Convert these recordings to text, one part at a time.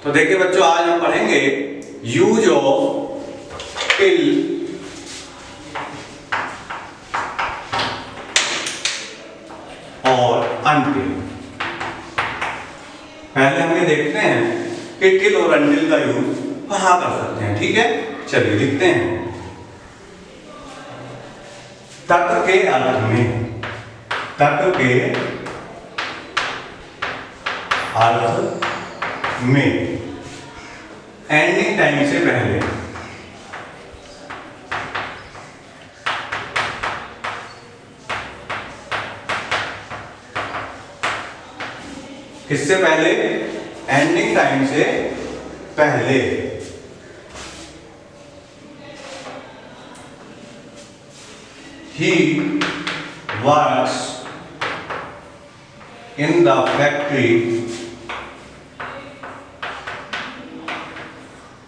तो देखिए बच्चों, आज हम पढ़ेंगे यूज ऑफ टिल और अनटिल। पहले हम ये देखते हैं कि टिल और अनटिल का यूज कहां कर सकते हैं। ठीक है, चलिए लिखते हैं। तक के अर्थ में, तक के अर्थ में एंडिंग टाइम से पहले, किससे पहले? एंडिंग टाइम से पहले he works in the factory.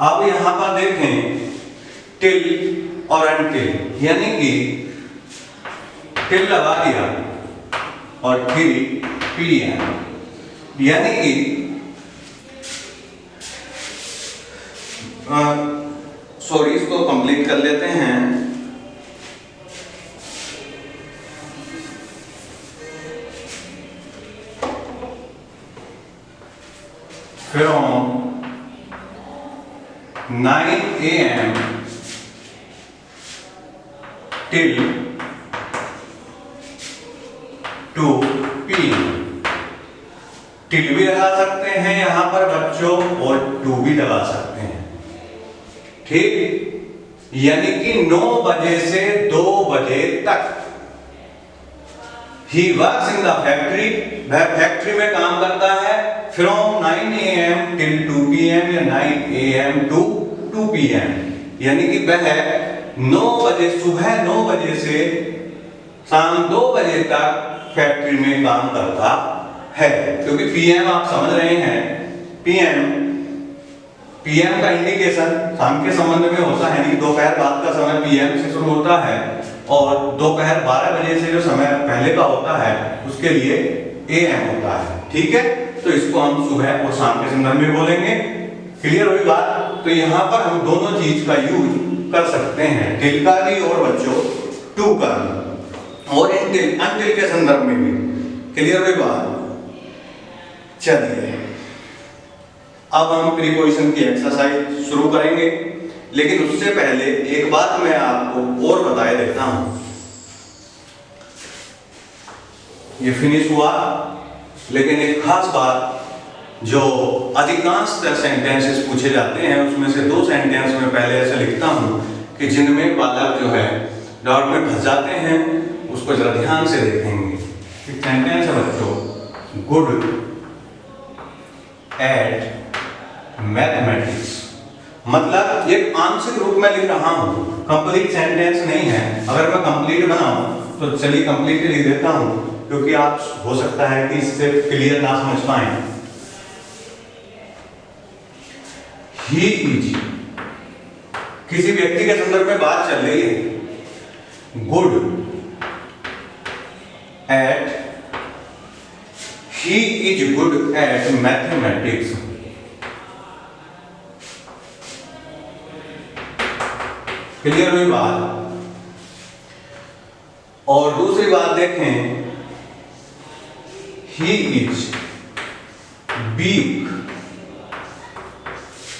अब यहां पर देखें टिल और अनटिल, यानी कि टिल लगा दिया और फिर PM, यानी कि सॉरी, इसको कंप्लीट कर लेते हैं। From 9 AM till 2 PM। Till भी लगा सकते हैं यहां पर बच्चों और 2 भी लगा सकते हैं। ठीक, यानी कि 9 बजे से 2 बजे तक he works in the factory, वह फैक्ट्री में काम करता है। फ्रॉम 9 AM till 2 PM या 9 AM to 2 PM, यानी कि वह 9 बजे, सुबह 9 बजे से शाम 2 बजे तक फैक्ट्री में काम करता है। क्योंकि PM आप समझ रहे हैं, PM का इंडिकेशन शाम के संबंध में होता है, नहीं दोपहर बाद का समय PM से शुरू होता है और दोपहर 12 बजे से जो समय पहले का होता है उसके लिए AM होता है। ठीक है, तो इसको हम सुबह और शाम के संदर्भ में बोलेंगे। क्लियर हुई बात? तो यहाँ पर हम दोनों चीज का यूज कर सकते हैं, टिल का भी और बच्चों 2 का भी, और अनटिल के संदर्भ में भी। क्लियर हुई बात? चलिए अब हम प्रीपोजिशन की एक्सरसाइज शुरू करेंगे, लेकिन उससे पहले एक बात मैं आपको और बताए देता हूं। ये फिनिश हुआ, लेकिन एक खास बात, जो अधिकांश सेंटेंसेस पूछे जाते हैं उसमें से 2 सेंटेंस में पहले ऐसे लिखता हूं कि जिनमें बालक जो है डाउट में फंस जाते हैं, उसको जरा ध्यान से देखेंगे। एक सेंटेंस है बच्चों, गुड एट मैथमेटिक्स, मतलब ये आंशिक रूप में लिख रहा हूं, कंप्लीट सेंटेंस नहीं है। अगर मैं कंप्लीट बनाऊं तो चलिए कंप्लीट लिख देता हूं, क्योंकि आप हो सकता है कि इससे क्लियर ना समझ पाए। ही इज, किसी व्यक्ति के संदर्भ में बात चल रही है, good at, he is good at mathematics. Clear हुई बात? और दूसरी बात देखें, he is weak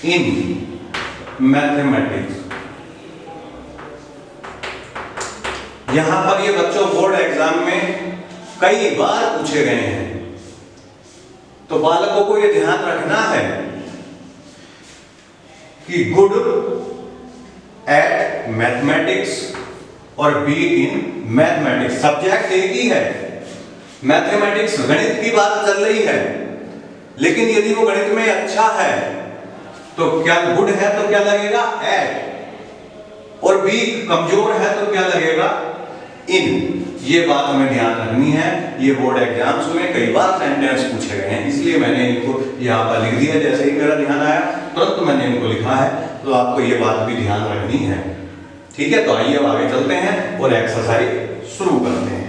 in mathematics। यहां पर ये बच्चों बोर्ड एग्जाम में कई बार पूछे गए हैं, तो बालकों को ये ध्यान रखना है कि गुड एट मैथमेटिक्स और वीक इन मैथमेटिक्स, सब्जेक्ट एक ही है, मैथमेटिक्स गणित की बात चल रही है, लेकिन यदि वो गणित में अच्छा है तो क्या, गुड है तो क्या लगेगा एट, और वीक कमजोर है तो क्या लगेगा इन। ये बात हमें ध्यान रखनी है। ये बोर्ड एग्जाम्स में कई बार सेंटेंस पूछे गए हैं, इसलिए मैंने इनको यहाँ पर लिख दिया। जैसे ही मेरा ध्यान आया तुरंत मैंने इनको लिखा है, तो आपको ये बात भी ध्यान रखनी है। ठीक है, तो आइए अब आगे चलते हैं और एक्सरसाइज शुरू करते हैं।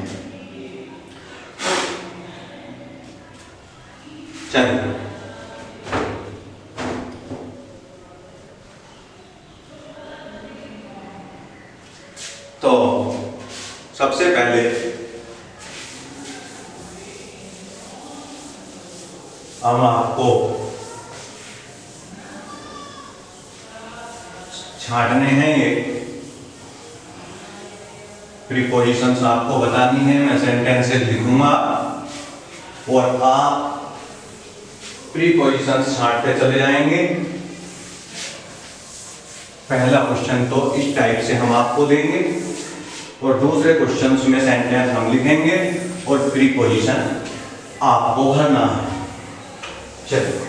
चलिए तो सबसे पहले हम आपको छांटने हैं, ये प्रीपोजिशंस आपको बतानी है। मैं सेंटेंसेस लिखूंगा और आप प्रीपोजिशंस छांटते चले जाएंगे। पहला क्वेश्चन तो इस टाइप से हम आपको देंगे और दूसरे क्वेश्चंस में सेंटेंस हम लिखेंगे और प्रीपोजिशन आपको भरना है। चलिए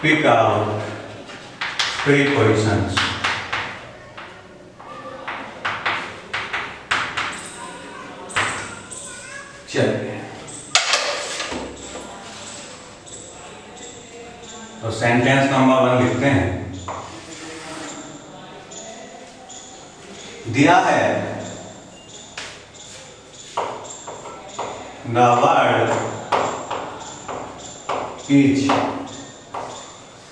pick out prepositions. चलिए तो सेंटेंस नंबर 1 लिखते हैं। दिया है the word is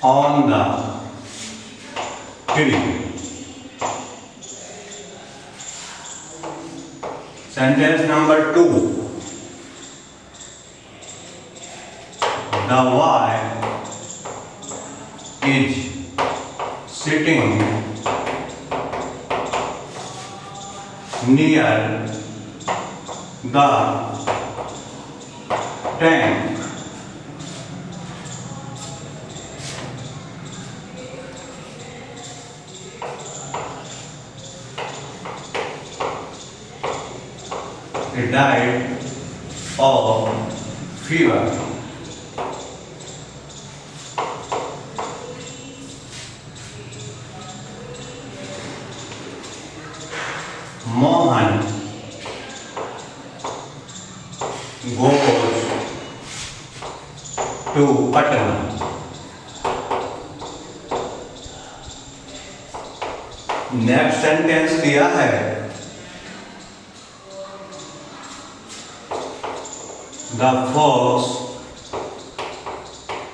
on the tree. Sentence number 2. The boy is sitting near the tank. He died of fever. Mohan goes to Patna. Next sentence दिया है the fox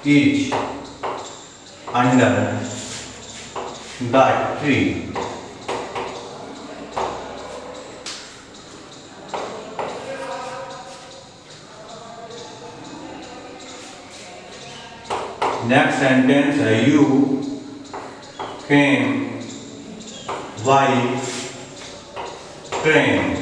is under the tree. Next sentence है you came by train.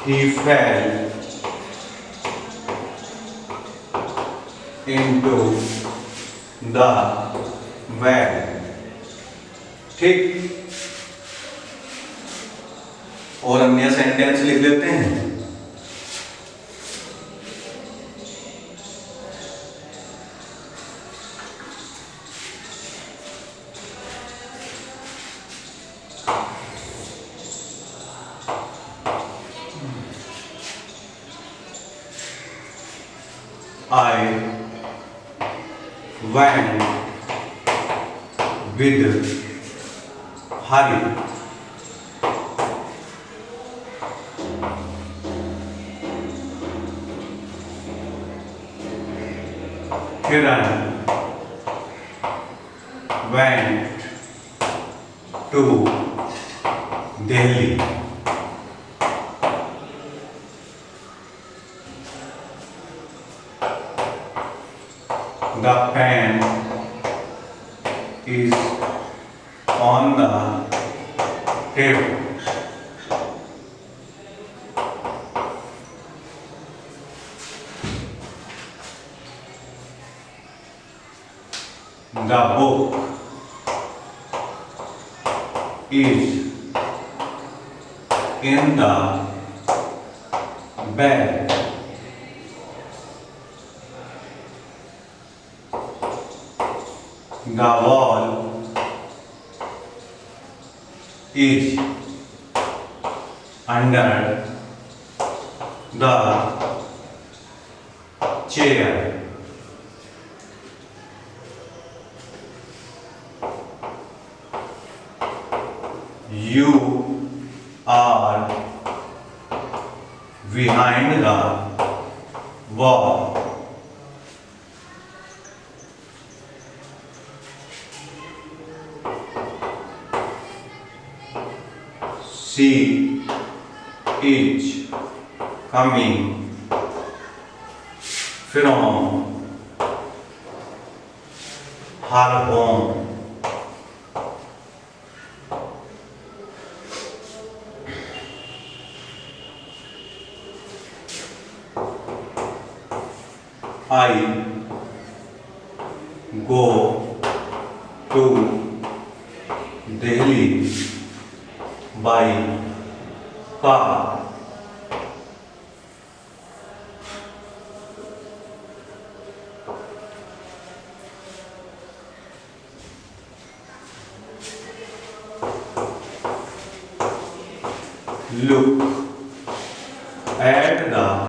He fell into the well. ठीक, और अन्य sentence लिख लेते हैं। I went with Hari. Kiran went to Delhi. The pen is on the table. The book is in the bag. The wall is under the chair. You are behind the wall. She is coming from her home. I go to Delhi by car. Look at the